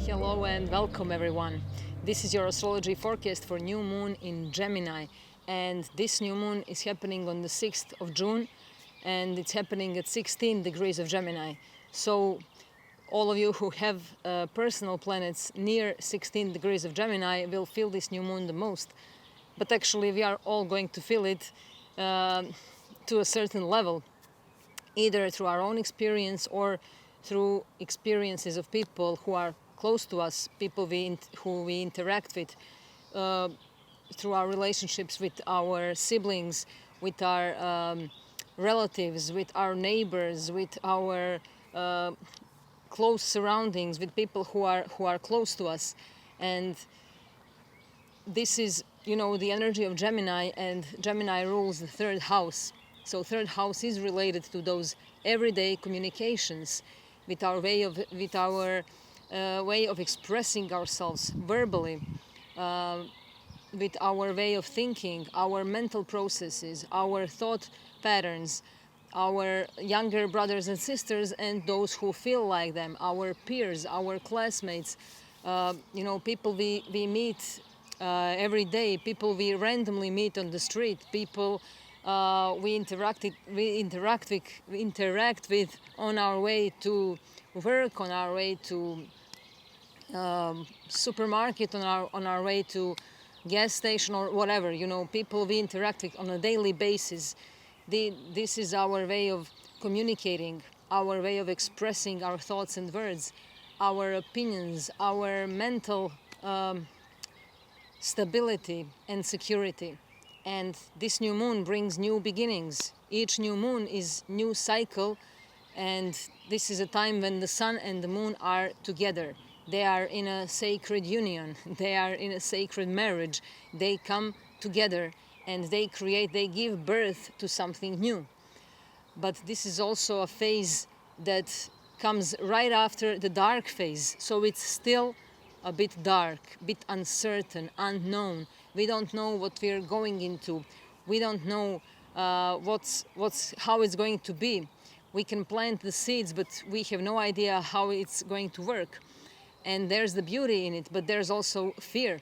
Hello and welcome everyone. This is your astrology forecast for new moon in Gemini, and this new moon is happening on the 6th of June and it's happening at 16 degrees of Gemini. So all of you who have personal planets near 16 degrees of Gemini will feel this new moon the most. But actually we are all going to feel it to a certain level, either through our own experience or through experiences of people who are close to us, people who we interact with, through our relationships with our siblings, with our relatives, with our neighbors, with our close surroundings, with people who are close to us. And this is, the energy of Gemini, and Gemini rules the third house. So third house is related to those everyday communications, with our way of expressing ourselves verbally, with our way of thinking, our mental processes, our thought patterns, our younger brothers and sisters and those who feel like them, our peers, our classmates, people we meet every day, people we randomly meet on the street, people we interact with on our way to work, on our way to supermarket, on our way to gas station or whatever. People we interact with on a daily basis. This is our way of communicating, our way of expressing our thoughts and words, our opinions, our mental stability and security. And this new moon brings new beginnings. Each new moon is new cycle, and this is a time when the sun and the moon are together. They are in a sacred union. They are in a sacred marriage. They come together and they give birth to something new. But this is also a phase that comes right after the dark phase. So it's still a bit dark, a bit uncertain, unknown. We don't know what we're going into. We don't know how it's going to be. We can plant the seeds, but we have no idea how it's going to work. And there's the beauty in it, but there's also fear.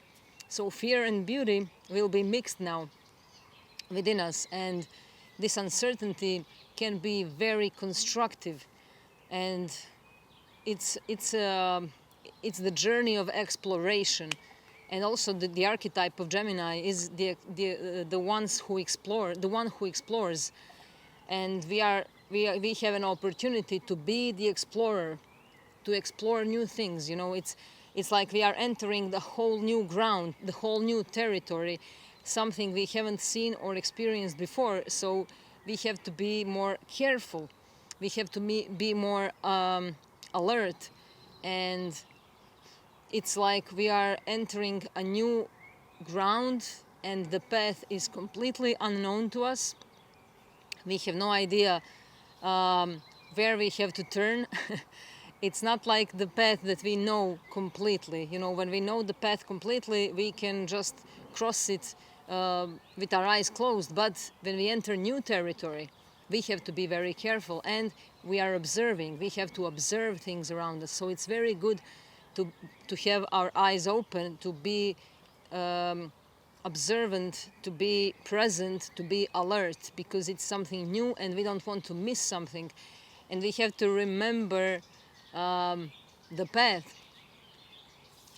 So fear and beauty will be mixed now within us, and this uncertainty can be very constructive. And it's the journey of exploration. And also the archetype of Gemini is the one who explores. And we have an opportunity to be the explorer, to explore new things. It's like we are entering the whole new ground, the whole new territory, something we haven't seen or experienced before. So we have to be more careful. We have to be more alert. And it's like we are entering a new ground, and the path is completely unknown to us. We have no idea where we have to turn. It's not like the path that we know completely. When we know the path completely, we can just cross it with our eyes closed. But when we enter new territory, we have to be very careful, and we are observing. We have to observe things around us. So it's very good to have our eyes open, to be observant, to be present, to be alert, because it's something new and we don't want to miss something. And we have to remember the path.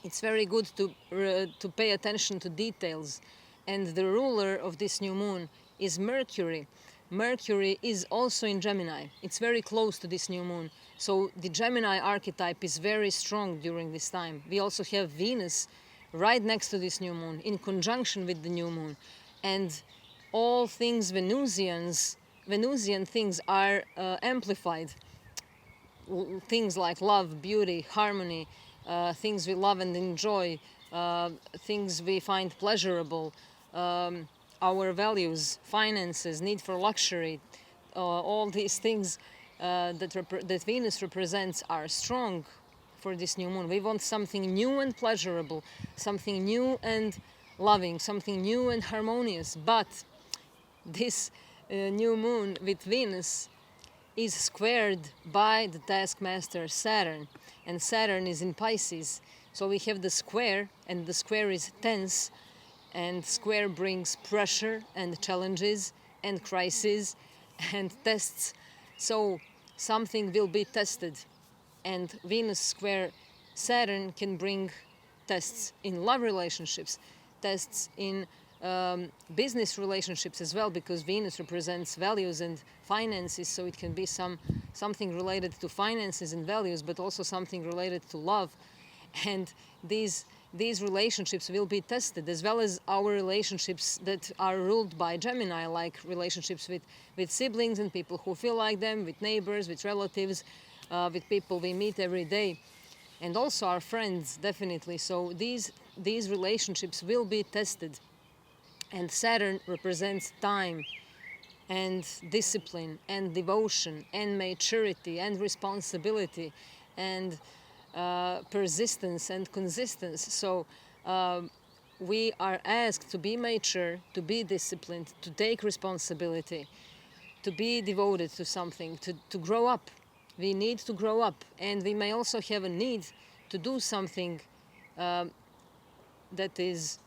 It's very good to pay attention to details. And the ruler of this new moon is Mercury. Mercury is also in Gemini. It's very close to this new moon. So the Gemini archetype is very strong during this time. We also have Venus right next to this new moon, in conjunction with the new moon. And all things Venusian things are amplified. Things like love, beauty, harmony, things we love and enjoy, things we find pleasurable, our values, finances, need for luxury, all these things that Venus represents are strong for this new moon. We want something new and pleasurable, something new and loving, something new and harmonious. But this new moon with Venus is squared by the taskmaster Saturn, and Saturn is in Pisces. So we have the square, and the square is tense, and square brings pressure and challenges and crises and tests. So something will be tested, and Venus square Saturn can bring tests in love relationships, tests in business relationships as well, because Venus represents values and finances, so it can be something related to finances and values, but also something related to love. And these relationships will be tested, as well as our relationships that are ruled by Gemini, like relationships with siblings and people who feel like them, with neighbors, with relatives, with people we meet every day, and also our friends, definitely. So these relationships will be tested. And Saturn represents time and discipline and devotion and maturity and responsibility and persistence and consistency. So we are asked to be mature, to be disciplined, to take responsibility, to be devoted to something, to grow up. We need to grow up, and we may also have a need to do something that is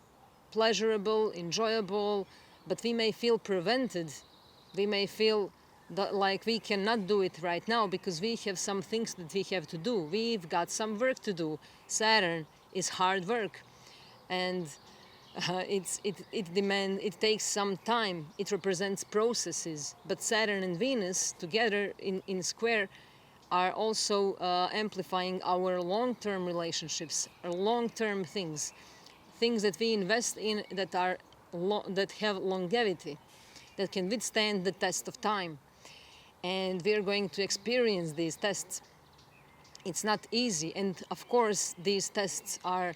pleasurable, enjoyable, but we may feel prevented. We may feel that like we cannot do it right now because we have some things that we have to do. We've got some work to do. Saturn is hard work, and it takes some time. It represents processes. But Saturn and Venus together in square are also amplifying our long-term relationships, our long-term things that we invest in that are that have longevity, that can withstand the test of time. And we're going to experience these tests. It's not easy, and of course these tests are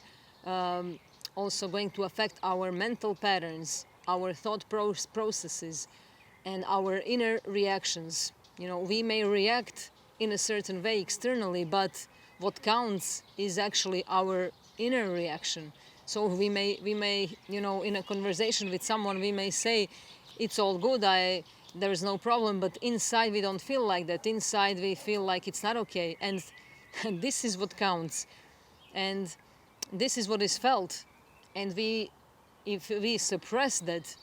also going to affect our mental patterns, our thought processes, and our inner reactions. You know, we may react in a certain way externally, but what counts is actually our inner reaction. So we may, you know, in a conversation with someone, we may say, it's all good, there's no problem, but inside we don't feel like that. Inside we feel like it's not okay. And this is what counts. And this is what is felt. And if we suppress that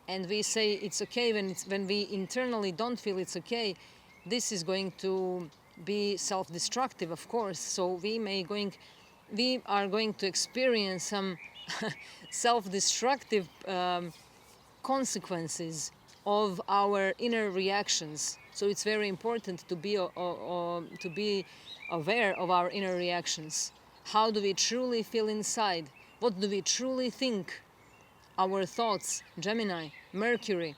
and we say it's okay when we internally don't feel it's okay, this is going to be self-destructive, of course. So we are going to experience some self-destructive consequences of our inner reactions. So it's very important to be aware of our inner reactions. How do we truly feel inside? What do we truly think? Our thoughts, Gemini, Mercury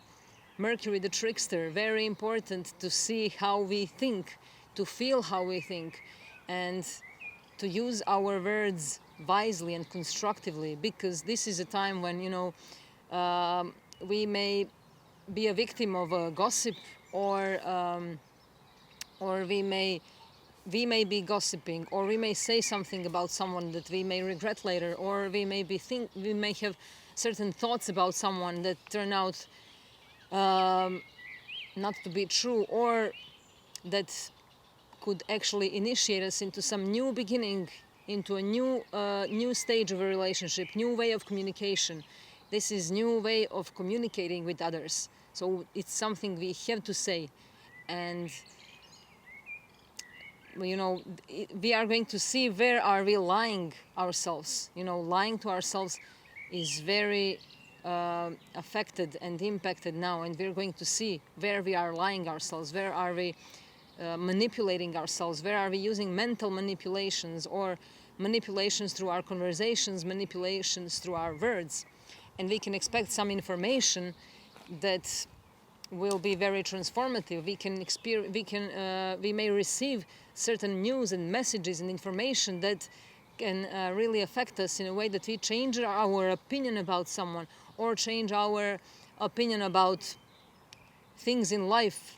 the trickster, very important to see how we think, to feel how we think, and to use our words wisely and constructively, because this is a time when, you know, we may be a victim of a gossip, or we may be gossiping, or we may say something about someone that we may regret later, or we may have certain thoughts about someone that turn out not to be true, or that could actually initiate us into some new beginning, into a new stage of a relationship, new way of communication. This is new way of communicating with others. So it's something we have to say. And, you know, we are going to see where are we lying ourselves. You know, lying to ourselves is very affected and impacted now. And we're going to see where we are lying ourselves, where are we manipulating ourselves, where are we using mental manipulations, or manipulations through our conversations, manipulations through our words. And we can expect some information that will be very transformative. We may receive certain news and messages and information that can really affect us in a way that we change our opinion about someone, or change our opinion about things in life.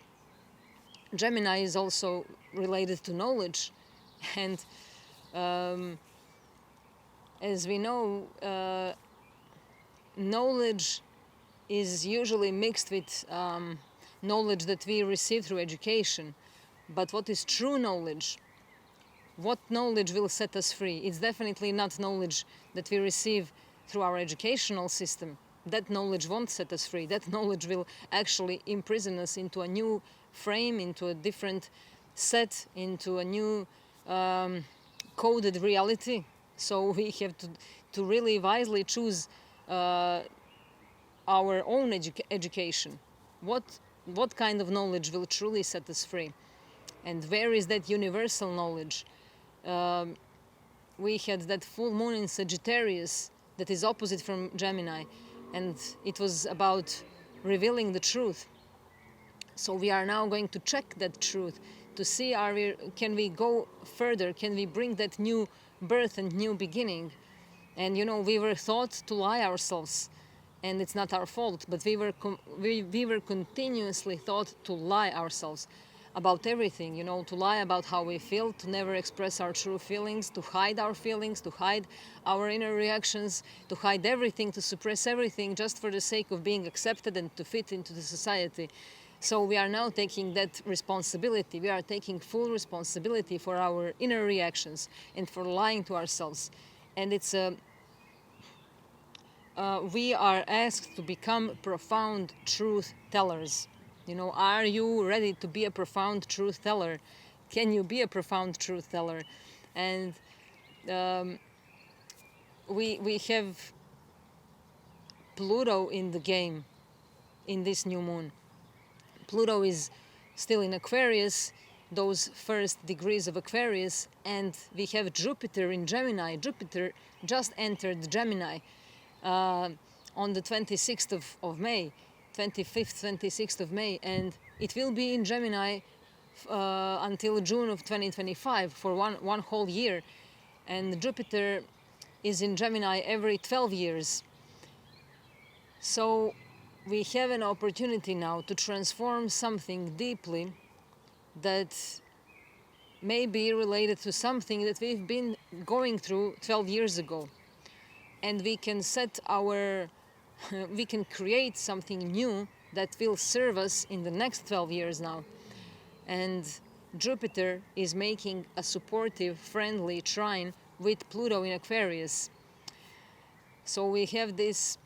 Gemini is also related to knowledge, and as we know, knowledge is usually mixed with knowledge that we receive through education. But what is true knowledge? what knowledge will set us free? It's definitely not knowledge that we receive through our educational system. That knowledge won't set us free. That knowledge will actually imprison us into a new frame, into a different set, into a new coded reality. So we have to really wisely choose our own education. What kind of knowledge will truly set us free? And where is that universal knowledge? We had that full moon in Sagittarius that is opposite from Gemini, and it was about revealing the truth. So we are now going to check that truth to see can we go further, can we bring that new birth and new beginning. And we were taught to lie ourselves, and it's not our fault, but we were continuously taught to lie ourselves about everything, to lie about how we feel, to never express our true feelings, to hide our feelings, to hide our inner reactions, to hide everything, to suppress everything just for the sake of being accepted and to fit into the society. So we are now taking that responsibility. We are taking full responsibility for our inner reactions and for lying to ourselves. And we are asked to become profound truth tellers. Are you ready to be a profound truth teller? Can you be a profound truth teller? And we have Pluto in the game in this new moon. Pluto is still in Aquarius, those first degrees of Aquarius, and we have Jupiter in Gemini. Jupiter just entered Gemini on the 26th of May, 25th, 26th of May, and it will be in Gemini until June of 2025 for one whole year. And Jupiter is in Gemini every 12 years. So we have an opportunity now to transform something deeply that may be related to something that we've been going through 12 years ago. And we can we can create something new that will serve us in the next 12 years now. And Jupiter is making a supportive, friendly trine with Pluto in Aquarius. So we have this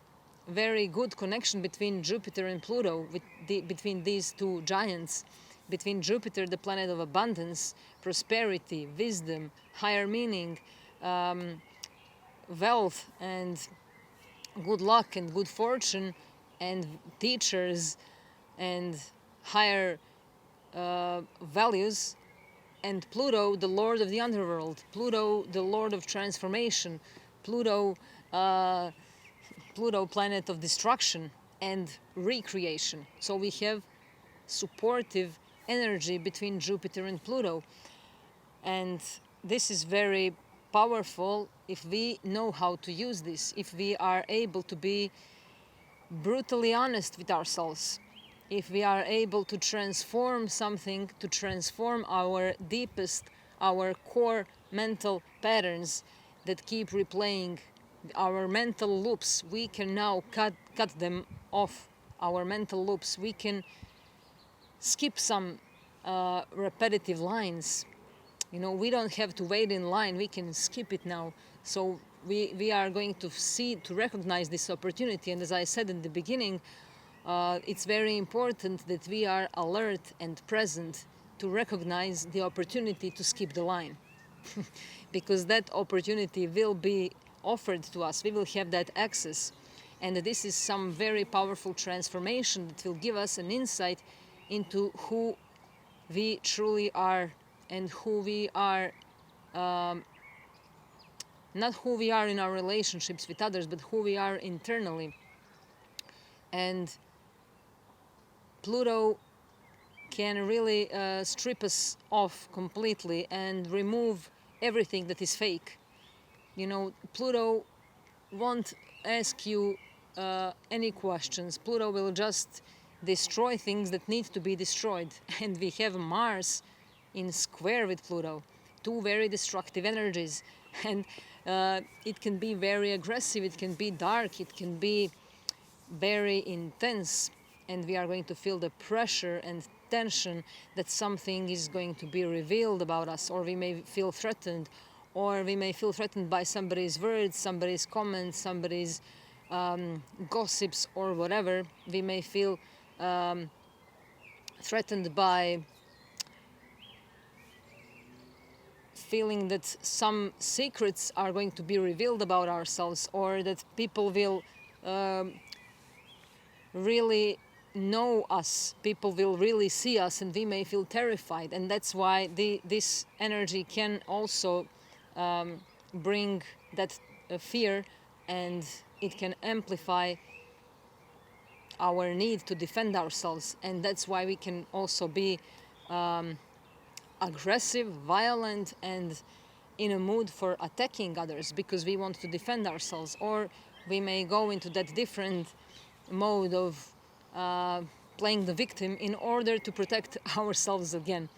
very good connection between Jupiter and Pluto, between these two giants, between Jupiter, the planet of abundance, prosperity, wisdom, higher meaning, wealth, and good luck and good fortune, and teachers, and higher values, and Pluto, the lord of the underworld, Pluto, the lord of transformation, Pluto, planet of destruction and recreation. So we have supportive energy between Jupiter and Pluto. And this is very powerful if we know how to use this, if we are able to be brutally honest with ourselves, if we are able to transform something, to transform our deepest, our core mental patterns that keep replaying, our mental loops. We can now cut them off, our mental loops. We can skip some repetitive lines. We don't have to wait in line. We can skip it now. So we are going to recognize this opportunity. And as I said in the beginning, it's very important that we are alert and present to recognize the opportunity to skip the line. Because that opportunity will be offered to us. We will have that access. And this is some very powerful transformation that will give us an insight into who we truly are, and who we are, not who we are in our relationships with others, but who we are internally. And Pluto can really strip us off completely and remove everything that is fake. Pluto won't ask you any questions. Pluto will just destroy things that need to be destroyed. And we have Mars in square with Pluto, two very destructive energies. And it can be very aggressive, it can be dark, it can be very intense. and we are going to feel the pressure and tension that something is going to be revealed about us, or we may feel threatened, or we may feel threatened by somebody's words, somebody's comments, somebody's gossips, or whatever. We may feel threatened by feeling that some secrets are going to be revealed about ourselves, or that people will really know us, people will really see us, and we may feel terrified. And that's why this energy can also bring that fear, and it can amplify our need to defend ourselves. And that's why we can also be aggressive, violent, and in a mood for attacking others because we want to defend ourselves. Or we may go into that different mode of playing the victim in order to protect ourselves again.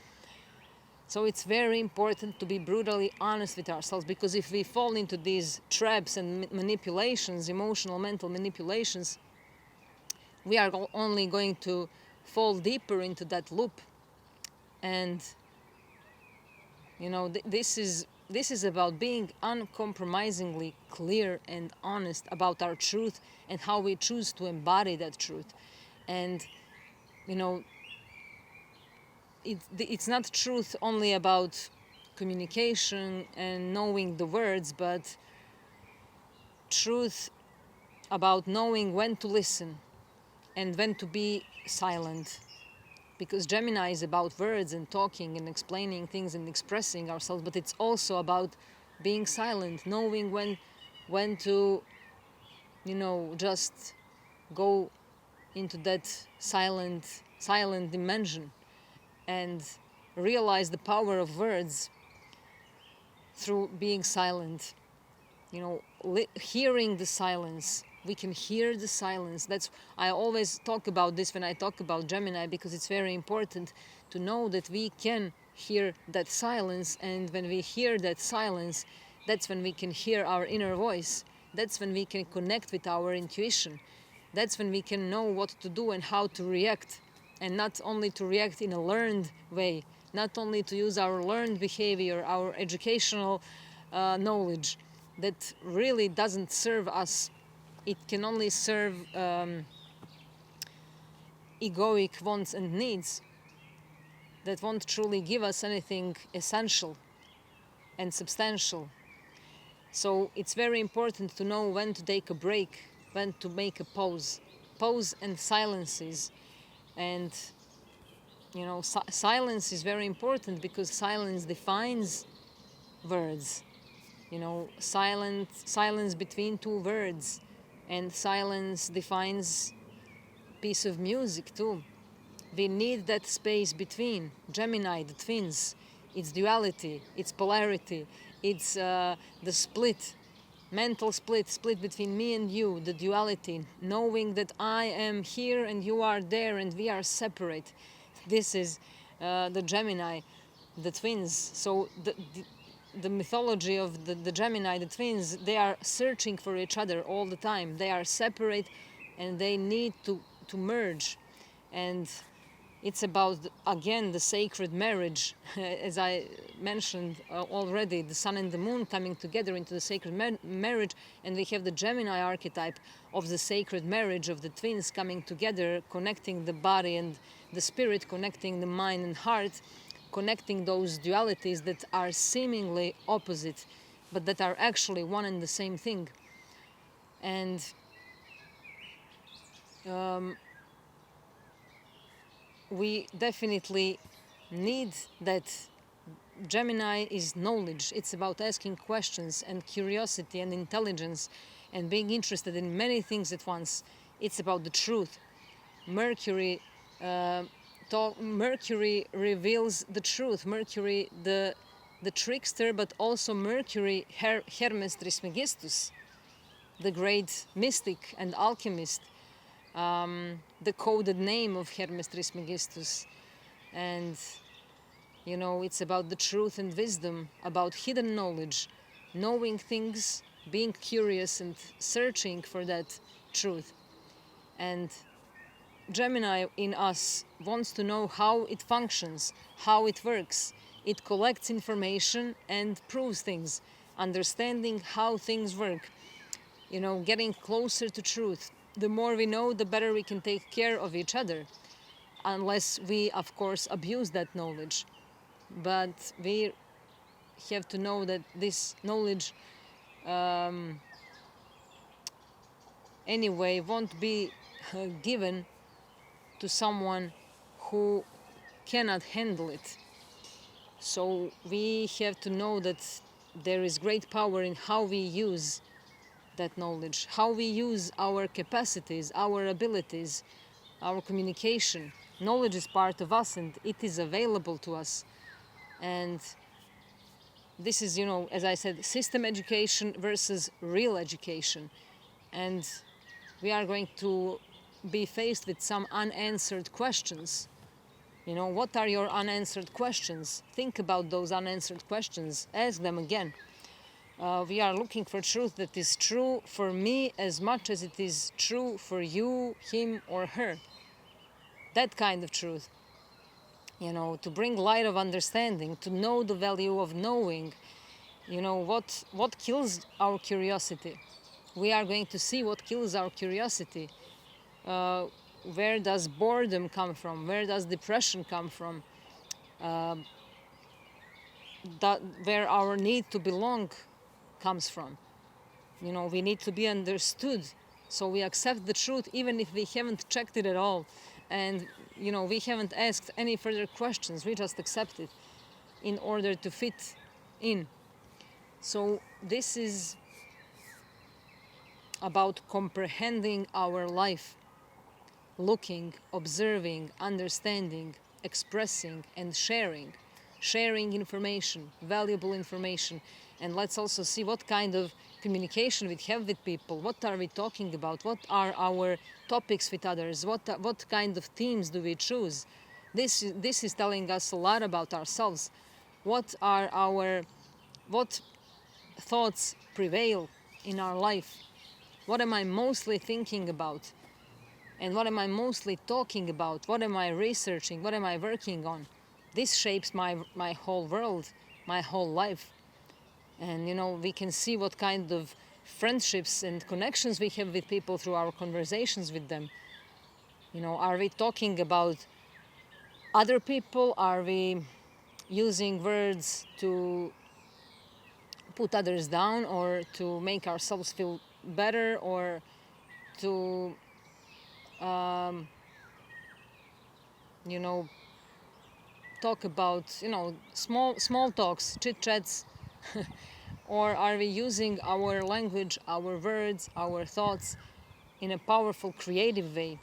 So it's very important to be brutally honest with ourselves, because if we fall into these traps and manipulations, emotional, mental manipulations, we are only going to fall deeper into that loop. And this is about being uncompromisingly clear and honest about our truth and how we choose to embody that truth. And it's not truth only about communication and knowing the words, but truth about knowing when to listen and when to be silent. Because Gemini is about words and talking and explaining things and expressing ourselves, but it's also about being silent, knowing when to, just go into that silent dimension and realize the power of words through being silent. Hearing the silence. We can hear the silence. I always talk about this when I talk about Gemini, because it's very important to know that we can hear that silence. And when we hear that silence, that's when we can hear our inner voice. That's when we can connect with our intuition. That's when we can know what to do and how to react. And not only to react in a learned way, not only to use our learned behavior, our educational knowledge that really doesn't serve us. It can only serve egoic wants and needs that won't truly give us anything essential and substantial. So it's very important to know when to take a break, when to make a pause and silences. And silence is very important, because silence defines words. Silence between two words, and silence defines piece of music too. We need that space between. Gemini, the twins, it's duality, it's polarity, it's the split, mental split between me and you, the duality, knowing that I am here and you are there and we are separate. This is the Gemini, the twins. So the mythology of the Gemini, the twins, they are searching for each other all the time. They are separate and they need to merge. And it's about, again, the sacred marriage. As I mentioned already, the sun and the moon coming together into the sacred marriage. And we have the Gemini archetype of the sacred marriage of the twins coming together, connecting the body and the spirit, connecting the mind and heart, connecting those dualities that are seemingly opposite, but that are actually one and the same thing. And we definitely need that. Gemini is knowledge. It's about asking questions and curiosity and intelligence and being interested in many things at once. It's about the truth. Mercury reveals the truth. Mercury, the trickster, but also Mercury, Hermes Trismegistus, the great mystic and alchemist, the coded name of Hermes Trismegistus. And it's about the truth and wisdom, about hidden knowledge, knowing things, being curious and searching for that truth. And Gemini in us wants to know how it functions, how it works. It collects information and proves things, understanding how things work, getting closer to truth. The more we know, the better we can take care of each other, unless we, of course, abuse that knowledge. But we have to know that this knowledge anyway won't be given to someone who cannot handle it. So we have to know that there is great power in how we use that knowledge, how we use our capacities, our abilities, our communication. Knowledge is part of us and it is available to us. And this is, as I said, system education versus real education. And we are going to be faced with some unanswered questions. What are your unanswered questions? Think about those unanswered questions. Ask them again. We are looking for truth that is true for me as much as it is true for you, him, or her. That kind of truth. To bring light of understanding, to know the value of knowing. What kills our curiosity. We are going to see what kills our curiosity. Where does boredom come from? Where does depression come from? Where our need to belong comes from. We need to be understood. So we accept the truth even if we haven't checked it at all. And, we haven't asked any further questions. We just accept it in order to fit in. So this is about comprehending our life. Looking, observing, understanding, expressing, and sharing. Sharing information, valuable information. And let's also see what kind of communication we have with people. What are we talking about? What are our topics with others? What kind of themes do we choose? This is telling us a lot about ourselves. What thoughts prevail in our life? What am I mostly thinking about? And what am I mostly talking about? What am I researching? What am I working on? This shapes my whole world, my whole life. And, we can see what kind of friendships and connections we have with people through our conversations with them. Are we talking about other people? Are we using words to put others down or to make ourselves feel better or to talk about small talks, chit chats? Or are we using our language, our words, our thoughts in a powerful creative way?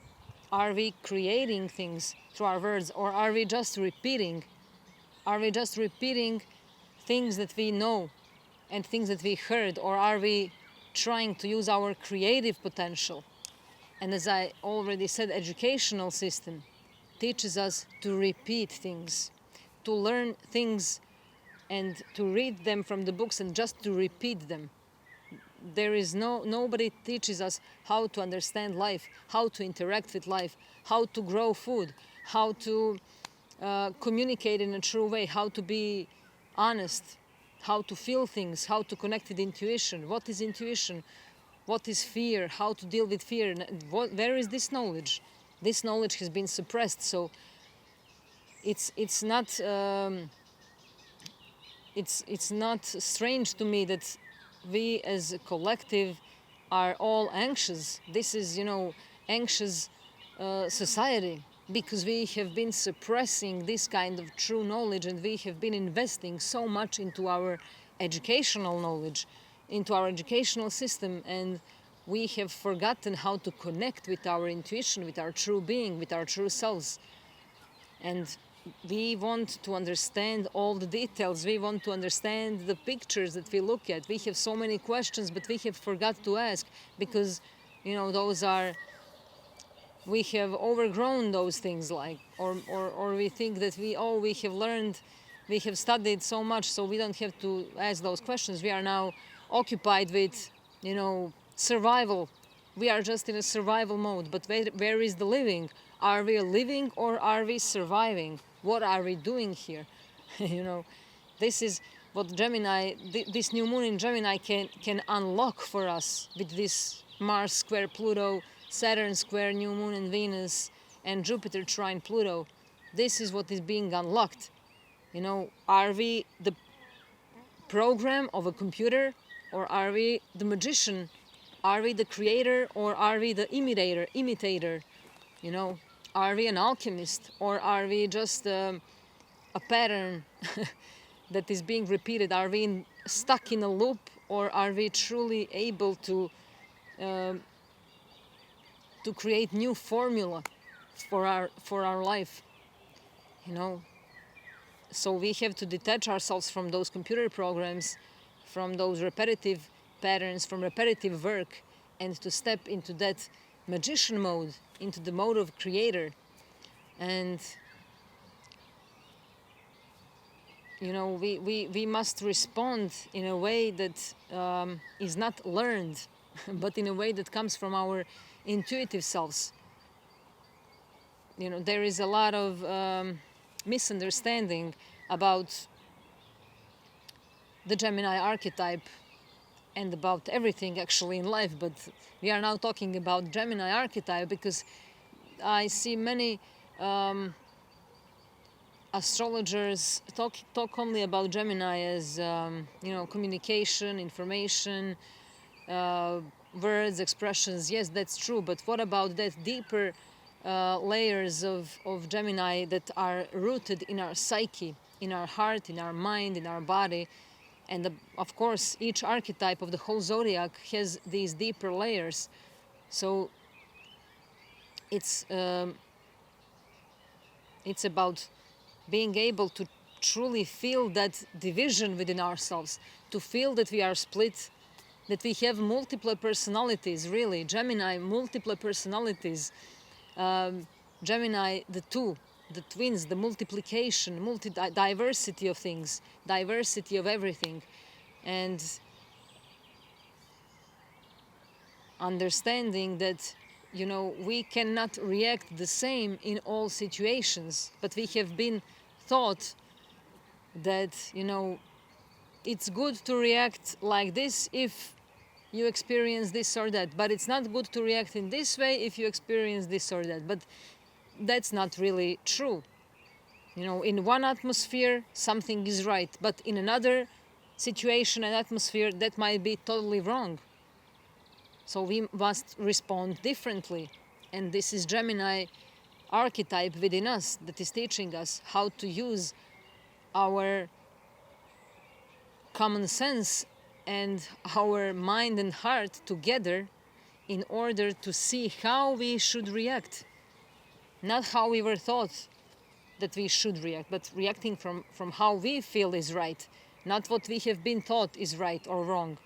Are we creating things through our words, or are we just repeating? Are we just repeating things that we know and things that we heard, or are we trying to use our creative potential? And as I already said, educational system teaches us to repeat things, to learn things and to read them from the books and just to repeat them. There is nobody teaches us how to understand life, how to interact with life, how to grow food, how to communicate in a true way, how to be honest, how to feel things, how to connect with intuition. What is intuition? What is fear? How to deal with fear? Where is this knowledge? This knowledge has been suppressed, so it's not it's not strange to me that we as a collective are all anxious. This is, anxious society, because we have been suppressing this kind of true knowledge, and we have been investing so much into our educational knowledge, into our educational system, and we have forgotten how to connect with our intuition, with our true being, with our true selves. And we want to understand all the details. We want to understand the pictures that we look at. We have so many questions, but we have forgot to ask, because, those are, we have overgrown those things, or we think that we have learned, we have studied so much, so we don't have to ask those questions. We are now occupied with, survival, we are just in a survival mode. But where is the living? Are we living or are we surviving? What are we doing here? You know, this is what Gemini, this new moon in Gemini can unlock for us with this Mars square Pluto, Saturn square new moon in Venus, and Jupiter trine Pluto. This is what is being unlocked. You know, are we the program of a computer, or are we the magician? Are we the creator, or are we the imitator? You know, are we an alchemist, or are we just a pattern that is being repeated? Are we stuck in a loop, or are we truly able to create new formula for our life? You know, so we have to detach ourselves from those computer programs, from those repetitive patterns, from repetitive work, and to step into that magician mode, into the mode of creator. And you know, we must respond in a way that is not learned, but in a way that comes from our intuitive selves. You know, there is a lot of misunderstanding about the Gemini archetype and about everything actually in life, but we are now talking about Gemini archetype because I see many astrologers talk only about Gemini as you know, communication, information, words, expressions. Yes, that's true, but what about that deeper layers of Gemini that are rooted in our psyche, in our heart, in our mind, in our body? And of course, each archetype of the whole zodiac has these deeper layers. So it's about being able to truly feel that division within ourselves, to feel that we are split, that we have multiple personalities, really. Gemini, multiple personalities. Gemini, the two, the twins, the multiplication, diversity of things, diversity of everything. And understanding that, you know, we cannot react the same in all situations, but we have been taught that, you know, it's good to react like this if you experience this or that, but it's not good to react in this way if you experience this or that. But that's not really true. You know, in one atmosphere something is right, but in another situation and atmosphere that might be totally wrong. So we must respond differently, and this is Gemini archetype within us that is teaching us how to use our common sense and our mind and heart together in order to see how we should react. Not how we were taught that we should react, but reacting from how we feel is right, not what we have been taught is right or wrong.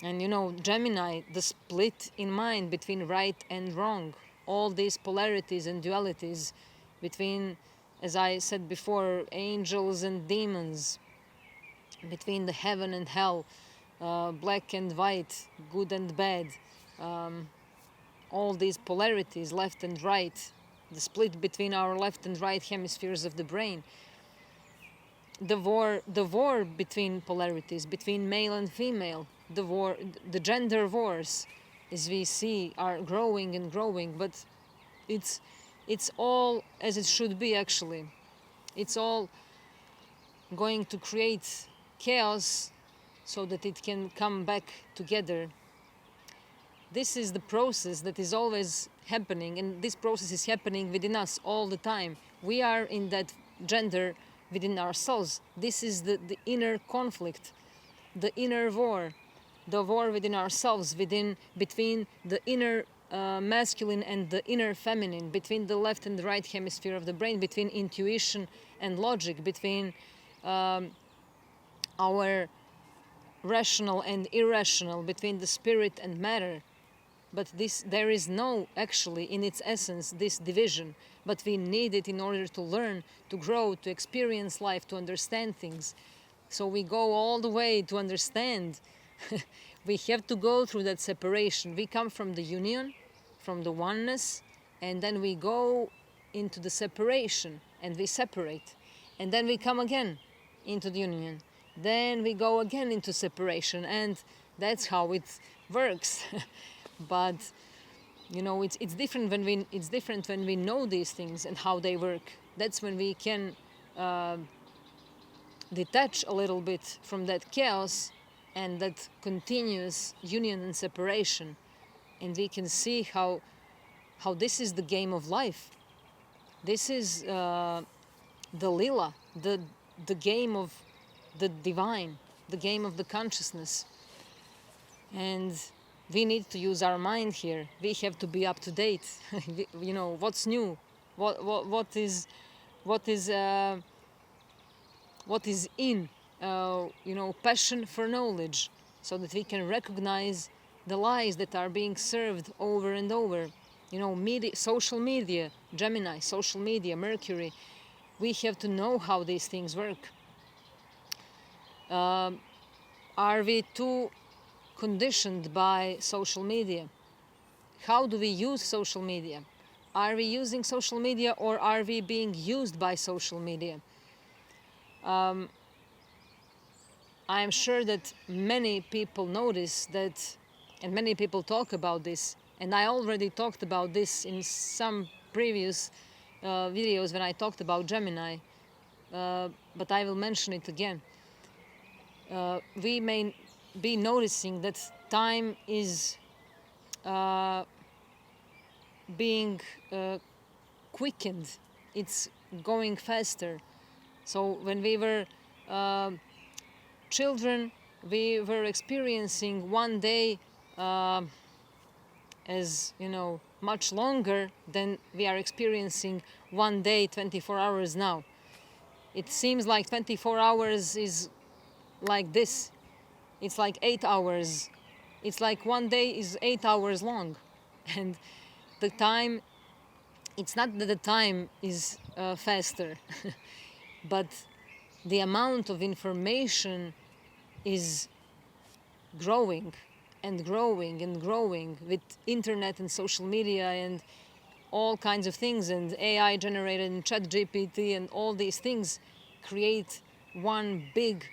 And you know, Gemini, the split in mind between right and wrong, all these polarities and dualities between, as I said before, angels and demons, between the heaven and hell, black and white, good and bad, all these polarities, left and right, the split between our left and right hemispheres of the brain, the war between polarities, between male and female, the gender wars, as we see, are growing and growing, but it's all as it should be. Actually, it's all going to create chaos so that it can come back together. This is the process that is always happening, and this process is happening within us all the time. We are in that gender within ourselves. This is the inner conflict, the inner war, the war within ourselves, between the inner masculine and the inner feminine, between the left and the right hemisphere of the brain, between intuition and logic, between our rational and irrational, between the spirit and matter. But there is no, actually, in its essence, this division. But we need it in order to learn, to grow, to experience life, to understand things. So we go all the way to understand we have to go through that separation. We come from the union, from the oneness, and then we go into the separation, and we separate. And then we come again into the union. Then we go again into separation, and that's how it works. But it's different when we know these things and how they work. That's when we can detach a little bit from that chaos and that continuous union and separation, and we can see how this is the game of life. This is the lila, the game of the divine, the game of the consciousness. And we need to use our mind here. We have to be up to date. What's new, what is in, passion for knowledge, so that we can recognize the lies that are being served over and over. Media, social media, Gemini, social media, Mercury. We have to know how these things work. Are we too conditioned by social media? How do we use social media? Are we using social media, or are we being used by social media? I am sure that many people notice that, and many people talk about this, and I already talked about this in some previous videos when I talked about Gemini, but I will mention it again. We may be noticing that time is being quickened. It's going faster. So when we were children, we were experiencing one day as much longer than we are experiencing one day 24 hours now. It seems like 24 hours is like this. It's like 8 hours. It's like one day is 8 hours long. And the time, it's not that the time is faster, but the amount of information is growing and growing and growing with internet and social media and all kinds of things, and AI generated and chat GPT and all these things create one big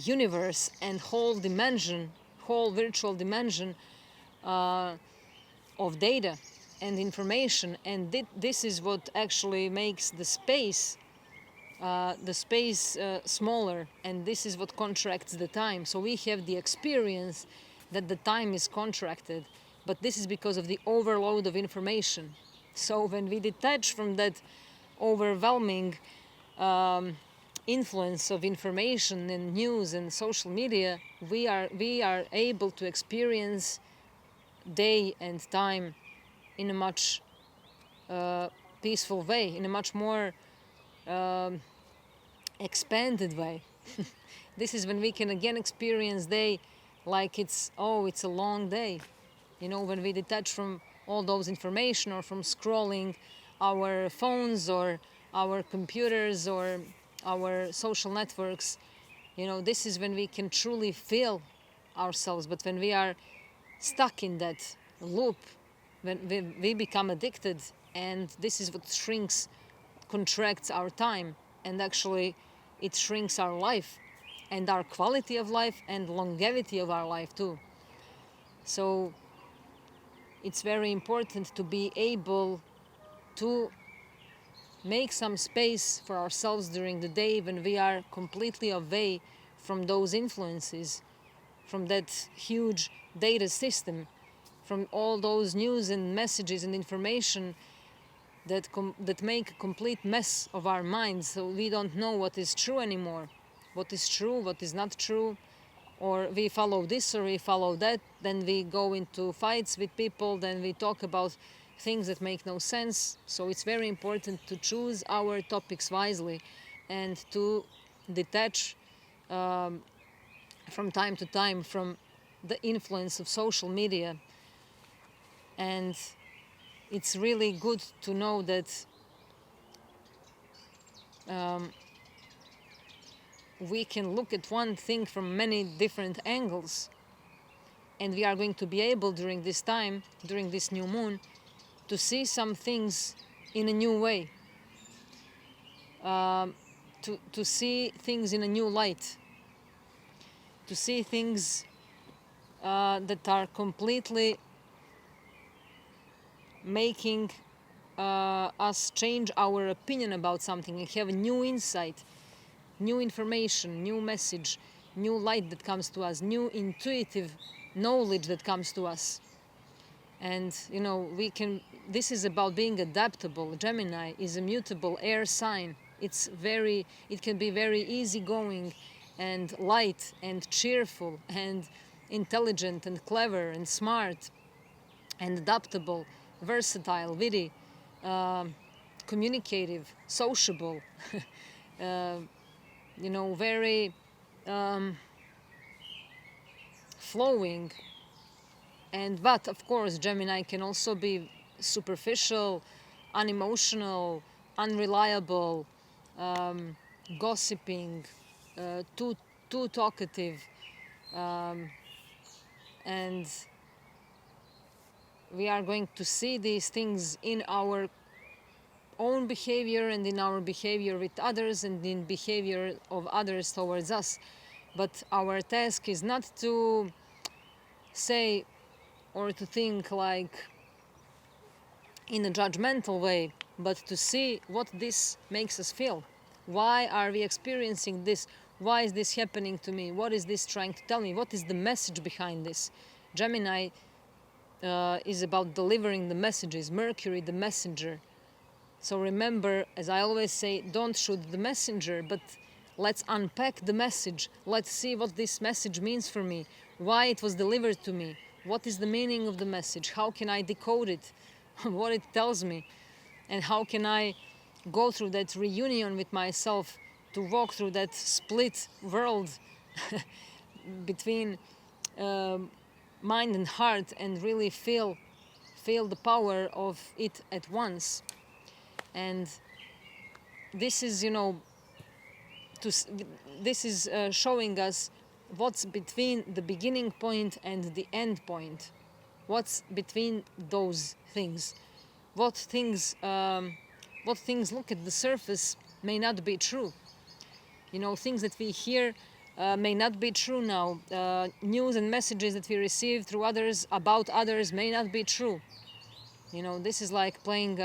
universe and whole virtual dimension of data and information. And this is what actually makes the space smaller, and this is what contracts the time. So we have the experience that the time is contracted, but this is because of the overload of information. So when we detach from that overwhelming influence of information and news and social media, we are able to experience day and time in a much peaceful way, in a much more expanded way. This is when we can again experience day like it's a long day. When we detach from all those information, or from scrolling our phones or our computers or our social networks, this is when we can truly feel ourselves. But when we are stuck in that loop, when we become addicted, and this is what contracts our time, and actually it shrinks our life and our quality of life and longevity of our life too. So it's very important to be able to make some space for ourselves during the day when we are completely away from those influences, from that huge data system, from all those news and messages and information that make a complete mess of our minds. So we don't know what is true anymore, what is true, what is not true, or we follow this or we follow that. Then we go into fights with people, then we talk about things that make no sense. So it's very important to choose our topics wisely and to detach from time to time from the influence of social media. And it's really good to know that we can look at one thing from many different angles. And we are going to be able during this time, during this new moon, to see some things in a new way, to see things in a new light, to see things that are completely making us change our opinion about something and have new insight, new information, new message, new light that comes to us, new intuitive knowledge that comes to us. And this is about being adaptable. Gemini is a mutable air sign. It can be very easygoing and light and cheerful and intelligent and clever and smart and adaptable, versatile, witty, communicative, sociable, very flowing. But of course, Gemini can also be superficial, unemotional, unreliable, gossiping, too talkative, and we are going to see these things in our own behavior and in our behavior with others and in behavior of others towards us. But our task is not to say or to think like in a judgmental way, but to see what this makes us feel. Why are we experiencing this? Why is this happening to me? What is this trying to tell me? What is the message behind this? Gemini is about delivering the messages. Mercury, the messenger. So remember, as I always say, don't shoot the messenger, but let's unpack the message. Let's see what this message means for me, why it was delivered to me, what is the meaning of the message, how can I decode it, what it tells me, and how can I go through that reunion with myself to walk through that split world between mind and heart and really feel the power of it at once. And this is, this is showing us what's between the beginning point and the end point. What's between those things? What things look at the surface may not be true. Things that we hear may not be true now. News and messages that we receive through others about others may not be true. This is like playing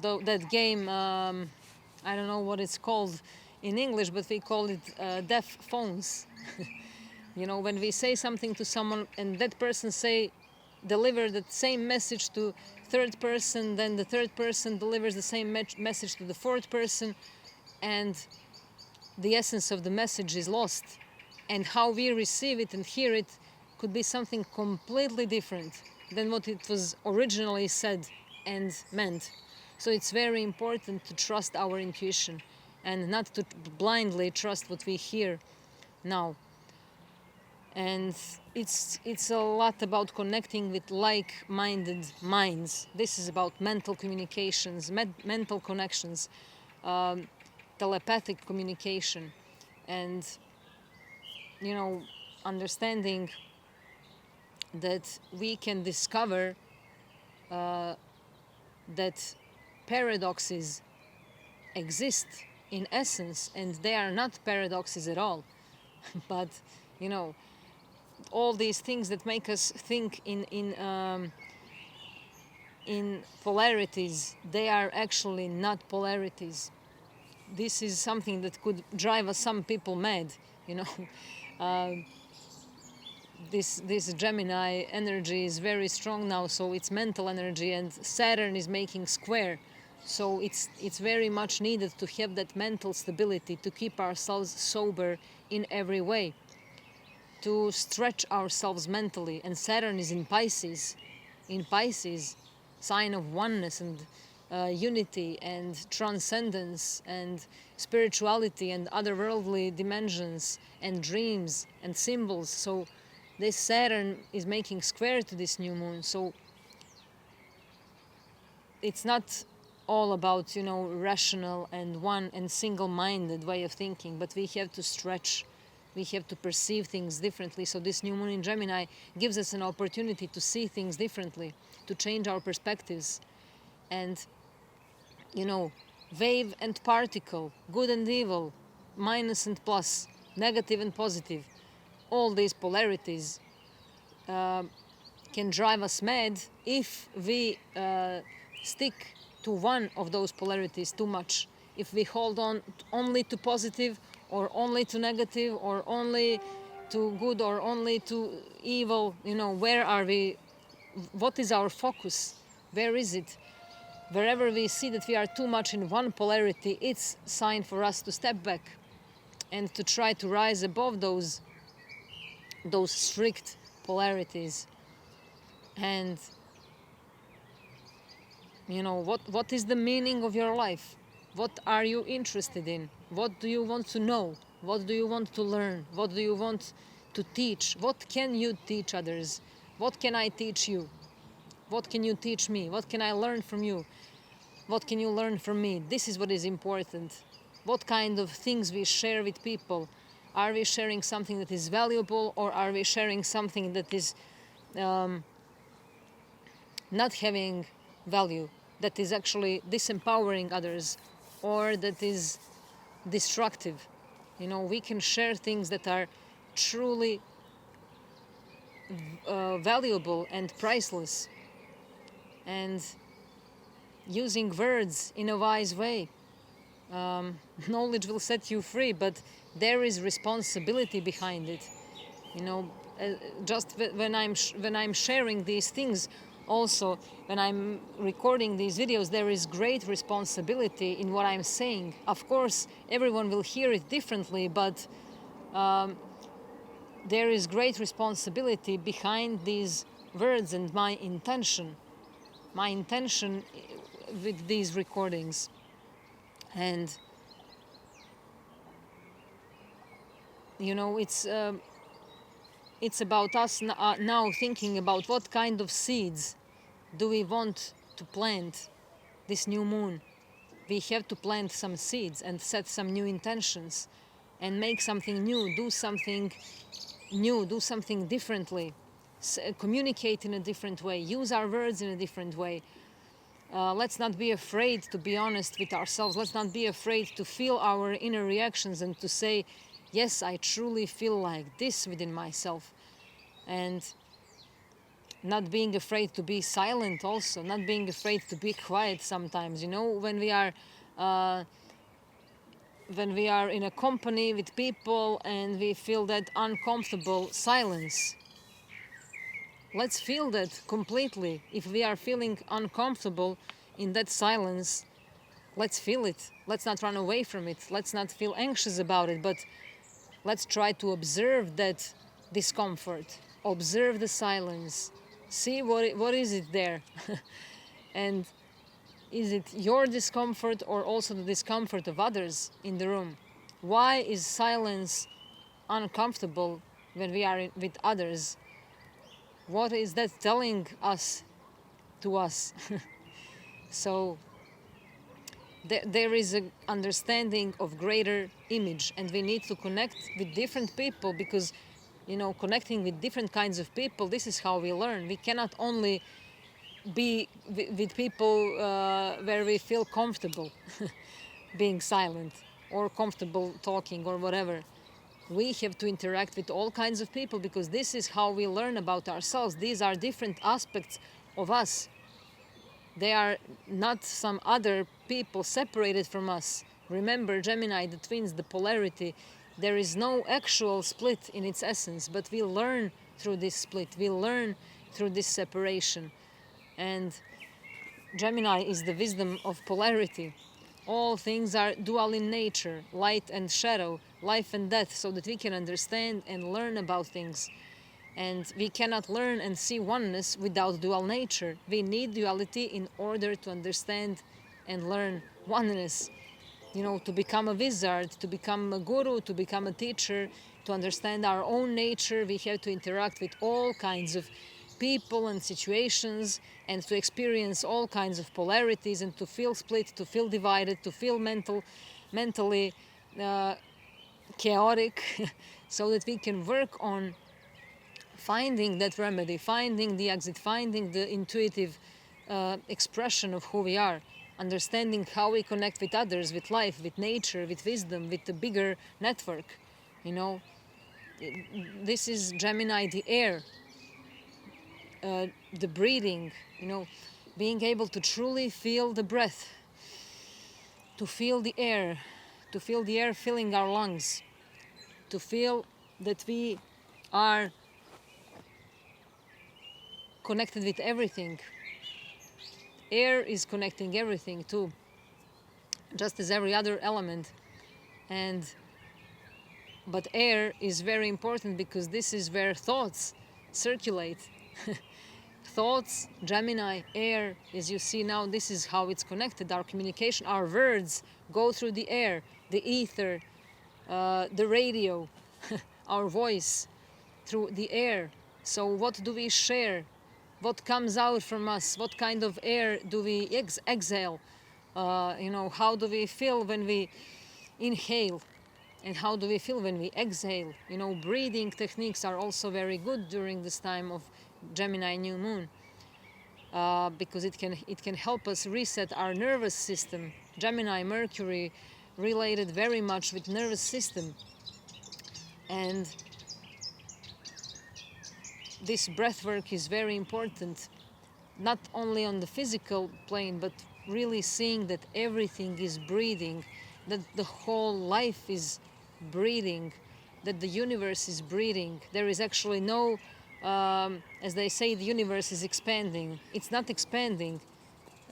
that game. I don't know what it's called in English, but we call it deaf phones. When we say something to someone and that person deliver the same message to third person, then the third person delivers the same message to the fourth person, and the essence of the message is lost. And how we receive it and hear it could be something completely different than what it was originally said and meant. So it's very important to trust our intuition and not to blindly trust what we hear now. And it's a lot about connecting with like-minded minds. This is about mental communications, mental connections, telepathic communication, and understanding that we can discover that paradoxes exist in essence, and they are not paradoxes at all. But all these things that make us think in polarities, they are actually not polarities. This is something that could drive some people mad. This Gemini energy is very strong now, so it's mental energy, and Saturn is making square. So it's very much needed to have that mental stability, to keep ourselves sober in every way, to stretch ourselves mentally. And Saturn is in Pisces. In Pisces, sign of oneness and unity and transcendence and spirituality and otherworldly dimensions and dreams and symbols. So this Saturn is making square to this new moon. So it's not all about rational and one and single-minded way of thinking, but we have to stretch We have to perceive things differently. So this new moon in Gemini gives us an opportunity to see things differently, to change our perspectives. And, wave and particle, good and evil, minus and plus, negative and positive, all these polarities can drive us mad if we stick to one of those polarities too much. If we hold on only to positive or only to negative or only to good or only to evil, where are we? What is our focus? Where is it? Wherever we see that we are too much in one polarity, it's a sign for us to step back and to try to rise above those strict polarities. And what is the meaning of your life? What are you interested in? What do you want to know? What do you want to learn? What do you want to teach? What can you teach others? What can I teach you? What can you teach me? What can I learn from you? What can you learn from me? This is what is important. What kind of things we share with people? Are we sharing something that is valuable, or are we sharing something that is not having value, that is actually disempowering others, or that is destructive? We can share things that are truly valuable and priceless, and using words in a wise way. Knowledge will set you free, but there is responsibility behind it. Just when I'm sharing these things, also when I'm recording these videos, there is great responsibility in what I'm saying. Of course, everyone will hear it differently, but there is great responsibility behind these words and my intention with these recordings. And it's about us now thinking about what kind of seeds do we want to plant this new moon. We have to plant some seeds and set some new intentions and make something new, do something new, do something differently, communicate in a different way, use our words in a different way. Let's not be afraid to be honest with ourselves. Let's not be afraid to feel our inner reactions and to say, yes, I truly feel like this within myself. And not being afraid to be silent also, not being afraid to be quiet sometimes. When we are in a company with people and we feel that uncomfortable silence, let's feel that completely. If we are feeling uncomfortable in that silence, let's feel it. Let's not run away from it. Let's not feel anxious about it, but let's try to observe that discomfort. Observe the silence. See what is it there. And is it your discomfort or also the discomfort of others in the room? Why is silence uncomfortable when we are with others? What is that telling us to us? So there is an understanding of greater image, and we need to connect with different people, because connecting with different kinds of people, this is how we learn. We cannot only be with people where we feel comfortable being silent or comfortable talking or whatever. We have to interact with all kinds of people, because this is how we learn about ourselves. These are different aspects of us. They are not some other people separated from us. Remember, Gemini, the twins, the polarity, there is no actual split in its essence, but we learn through this split. We learn through this separation. And Gemini is the wisdom of polarity. All things are dual in nature, light and shadow, life and death, so that we can understand and learn about things. And we cannot learn and see oneness without dual nature. We need duality in order to understand and learn oneness. To become a wizard, to become a guru, to become a teacher, to understand our own nature, we have to interact with all kinds of people and situations, and to experience all kinds of polarities, and to feel split, to feel divided, to feel mentally chaotic, so that we can work on finding that remedy, finding the exit, finding the intuitive expression of who we are, understanding how we connect with others, with life, with nature, with wisdom, with the bigger network. You know, this is Gemini, the air, the breathing, you know, being able to truly feel the breath, to feel the air, to feel the air filling our lungs, to feel that we are connected with everything. Air is connecting everything too, just as every other element. But air is very important because this is where thoughts circulate. Thoughts, Gemini, air, as you see now, this is how it's connected. Our communication, our words go through the air, the ether, the radio, our voice through the air. So what do we share? What comes out from us? What kind of air do we exhale? How do we feel when we inhale? And how do we feel when we exhale? Breathing techniques are also very good during this time of Gemini new moon, because it can help us reset our nervous system. Gemini, Mercury, related very much with nervous system, and this breath work is very important, not only on the physical plane, but really seeing that everything is breathing, that the whole life is breathing, that the universe is breathing. There is actually no, as they say, the universe is expanding. It's not expanding.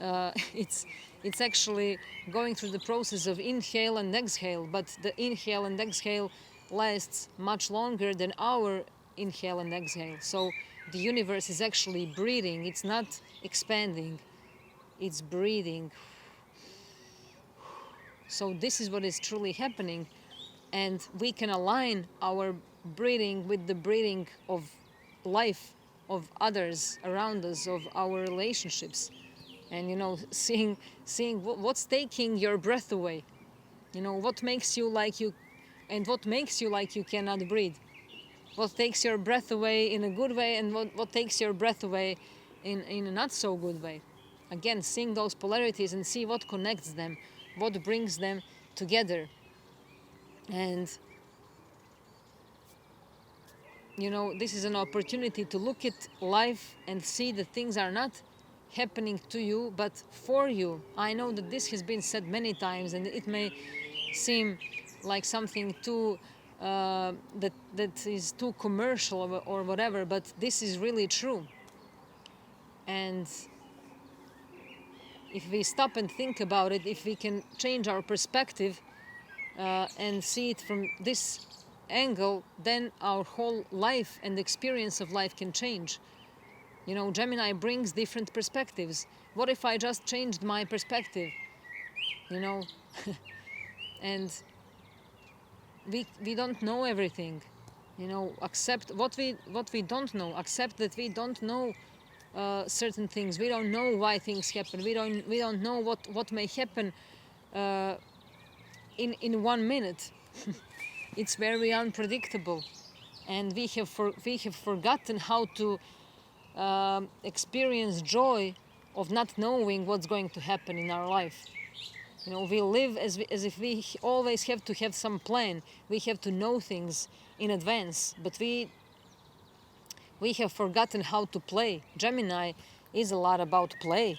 It's actually going through the process of inhale and exhale, but the inhale and exhale lasts much longer than our inhale and exhale. So the universe is actually breathing. It's not expanding. It's breathing. So this is what is truly happening, and we can align our breathing with the breathing of life, of others around us, of our relationships, and seeing what's taking your breath away, what makes you like you, and what makes you like you cannot breathe, what takes your breath away in a good way, and what takes your breath away in a not so good way. Again, seeing those polarities and see what connects them, what brings them together. And this is an opportunity to look at life and see that things are not happening to you but for you. I know that this has been said many times, and it may seem like something too that is too commercial or whatever, but this is really true. And if we stop and think about it, if we can change our perspective and see it from this angle, then our whole life and experience of life can change. Gemini brings different perspectives. What if I just changed my perspective? And we don't know everything. Accept what we don't know. Accept that we don't know certain things. We don't know why things happen. We don't know what may happen in 1 minute. It's very unpredictable, and we have forgotten how to experience joy of not knowing what's going to happen in our life. We live as if we always have to have some plan. We have to know things in advance, but we have forgotten how to play. Gemini is a lot about play.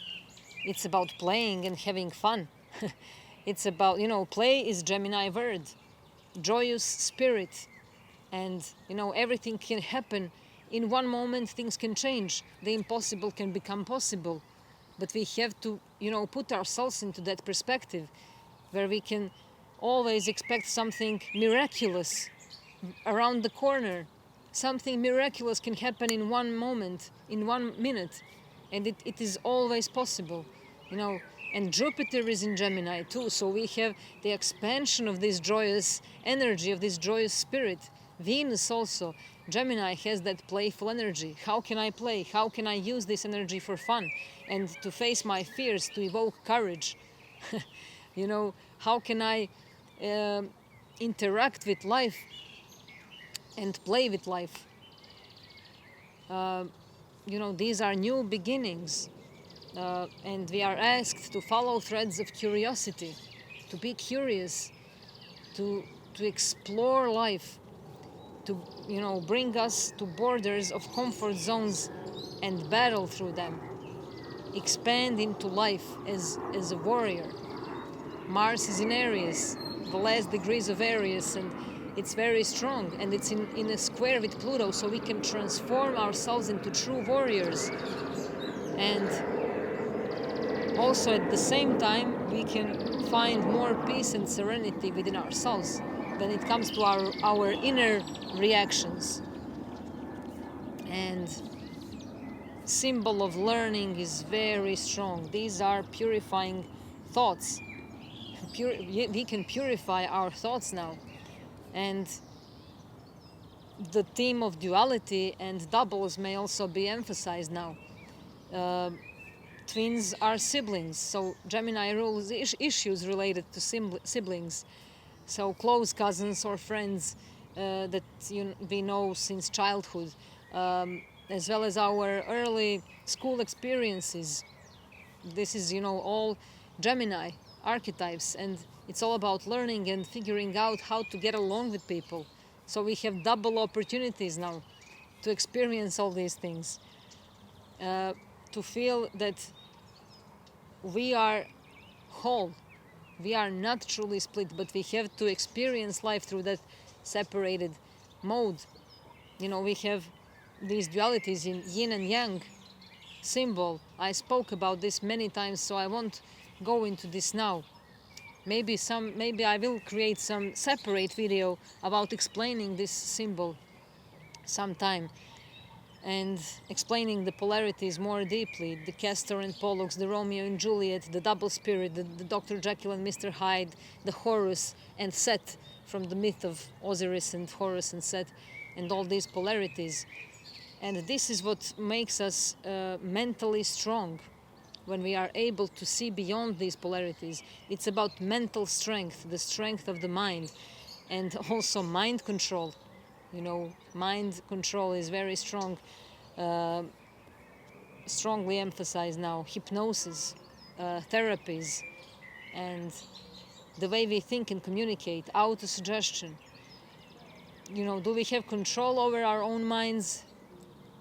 It's about playing and having fun. It's about, play is Gemini word, joyous spirit, and everything can happen. In 1 moment things can change. The impossible can become possible. But we have to, put ourselves into that perspective where we can always expect something miraculous around the corner. Something miraculous can happen in 1 moment, in 1 minute, and it is always possible, And Jupiter is in Gemini too, so we have the expansion of this joyous energy, of this joyous spirit. Venus also, Gemini has that playful energy. How can I play? How can I use this energy for fun and to face my fears, to evoke courage? How can I interact with life and play with life. These are new beginnings, and we are asked to follow threads of curiosity, to be curious, to explore life, to bring us to borders of comfort zones and battle through them, expand into life as a warrior. Mars is in Aries, the last degrees of Aries, and it's very strong, and it's in a square with Pluto, so we can transform ourselves into true warriors. And also at the same time, we can find more peace and serenity within ourselves when it comes to our inner reactions. And symbol of learning is very strong. These are purifying thoughts. We can purify our thoughts now. And the theme of duality and doubles may also be emphasized now. Twins are siblings, so Gemini rules issues related to siblings. So close cousins or friends that we know since childhood, as well as our early school experiences. This is, all Gemini archetypes, and it's all about learning and figuring out how to get along with people. So we have double opportunities now to experience all these things, to feel that we are whole. We are not truly split, but we have to experience life through that separated mode. We have these dualities in yin and yang symbol. I spoke about this many times, so I won't go into this now. Maybe I will create some separate video about explaining this symbol sometime, and explaining the polarities more deeply, the Castor and Pollux, the Romeo and Juliet, the double spirit, the Dr. Jekyll and Mr. Hyde, the Horus and Set from the myth of Osiris and Horus and Set, and all these polarities. And this is what makes us mentally strong, when we are able to see beyond these polarities. It's about mental strength, the strength of the mind, and also mind control. Mind control is very strong, strongly emphasized now. Hypnosis, therapies, and the way we think and communicate, auto-suggestion. Do we have control over our own minds?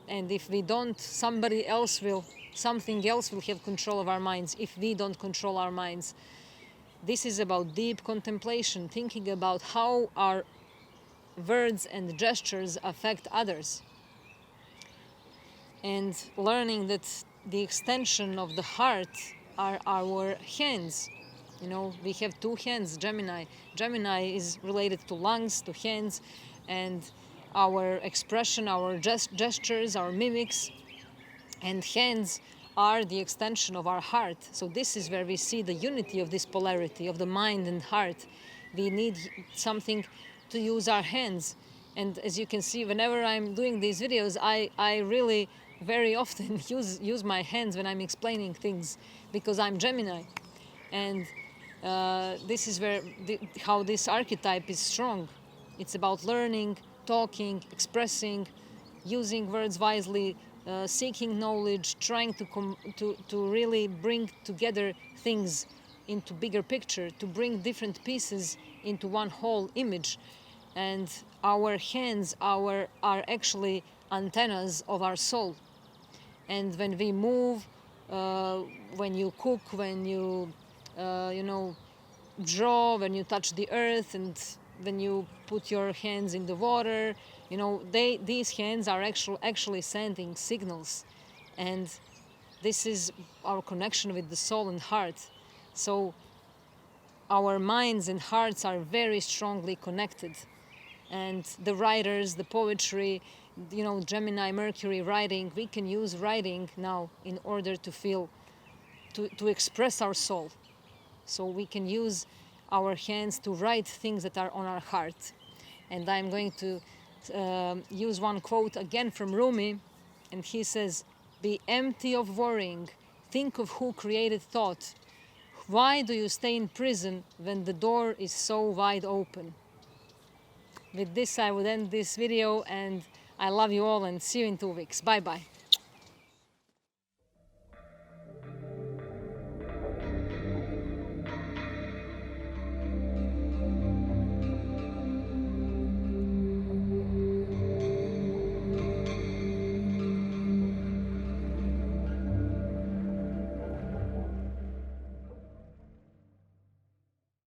And if we don't, something else will have control of our minds if we don't control our minds. This is about deep contemplation, thinking about how our words and gestures affect others, and learning that the extension of the heart are our hands. We have two hands. Gemini is related to lungs, to hands, and our expression, our gestures, our mimics, and hands are the extension of our heart. So this is where we see the unity of this polarity of the mind and heart. We need something to use our hands. And as you can see, whenever I'm doing these videos, I really very often use my hands when I'm explaining things, because I'm Gemini. And this is how this archetype is strong. It's about learning, talking, expressing, using words wisely, seeking knowledge, trying to really bring together things into bigger picture, to bring different pieces into one whole image. And our hands are actually antennas of our soul. And when we move, when you cook, when you draw, when you touch the earth, and when you put your hands in the water, these hands are actually sending signals. And this is our connection with the soul and heart. So our minds and hearts are very strongly connected. And the writers, the poetry, Gemini, Mercury, writing, we can use writing now in order to feel, to express our soul. So we can use our hands to write things that are on our heart. And I'm going to use one quote again from Rumi, and he says, "Be empty of worrying, think of who created thought. Why do you stay in prison when the door is so wide open?" With this, I would end this video, and I love you all and see you in 2 weeks. Bye bye.